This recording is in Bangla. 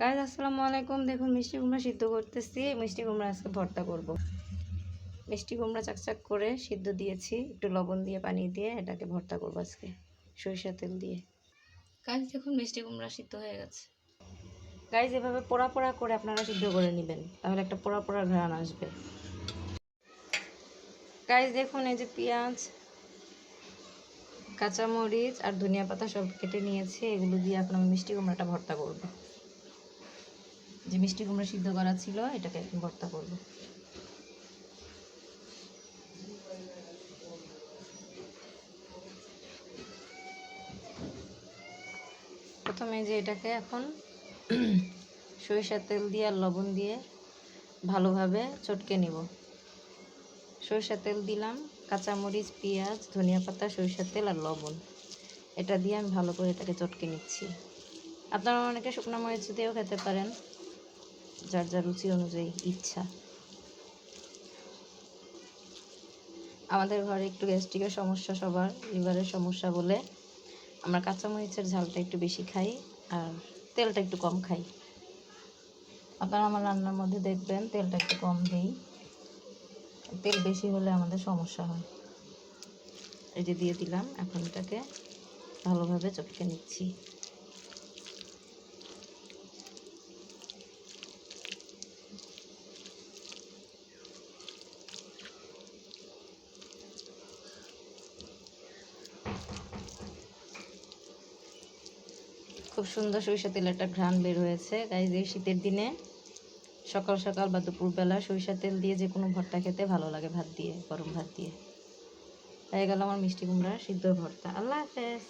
গাইস আসসালামু আলাইকুম। দেখুন মিষ্টি কুমড়া সিদ্ধ করতেছি। মিষ্টি কুমড়া আজকে ভর্তা করব। মিষ্টি কুমড়া চাকচাক করে সিদ্ধ দিয়েছি, একটু লবণ দিয়ে পানি দিয়ে এটাকে ভর্তা করব আজকে সরিষা তেল দিয়ে। গাইস দেখুন মিষ্টি কুমড়া সিদ্ধ হয়ে গেছে। গাইস এভাবে পোড়া পোড়া করে আপনারা সিদ্ধ করে নেবেন, তাহলে একটা পোড়া পোড়া ঘ্রাণ আসবে। গাইস দেখুন এই যে পেঁয়াজ, কাঁচামরিচ আর ধনিয়া পাতা সব কেটে নিয়েছি, এগুলো দিয়ে এখন আমি মিষ্টি কুমড়াটা ভর্তা করব। যে মিষ্টি কুমড়া সিদ্ধ করা ছিল এটাকে এখন ভর্তা করব। প্রথমে যে এটাকে এখন সরিষার তেল দিয়ে আর লবণ দিয়ে ভালোভাবে চটকে নিব। সরিষার তেল দিলাম, কাঁচামরিচ, পেঁয়াজ, ধনিয়া পাতা, সরিষার তেল আর লবণ, এটা দিয়ে আমি ভালো করে এটাকে চটকে নিচ্ছি। আপনারা অনেকে শুকনো মরিচ দিয়েও খেতে পারেন, যার যার রুচি অনুযায়ী ইচ্ছা। আমাদের ঘরে একটু গ্যাস্ট্রিকের সমস্যা, সবার লিভারের সমস্যা বলে আমরা কাঁচামরিচের ঝালটা একটু বেশি খাই আর তেলটা একটু কম খাই। আপনারা আমার রান্নার মধ্যে দেখবেন তেলটা একটু কম দিই, তেল বেশি হলে আমাদের সমস্যা হয়। এই যে দিয়ে দিলাম, এখন এটাকে ভালোভাবে চটকে নিচ্ছি। খুব সুন্দর সরিষা তেলের একটা ঘ্রাণ বের হয়েছে। গাইজ এই শীতের দিনে সকাল সকাল বা দুপুরবেলা সরিষা তেল দিয়ে যে কোনো ভর্তা খেতে ভালো লাগে, ভাত দিয়ে, গরম ভাত দিয়ে। হয়ে গেল আমার মিষ্টি কুমড়া সিদ্ধ ভর্তা। আল্লাহ হাফেজ।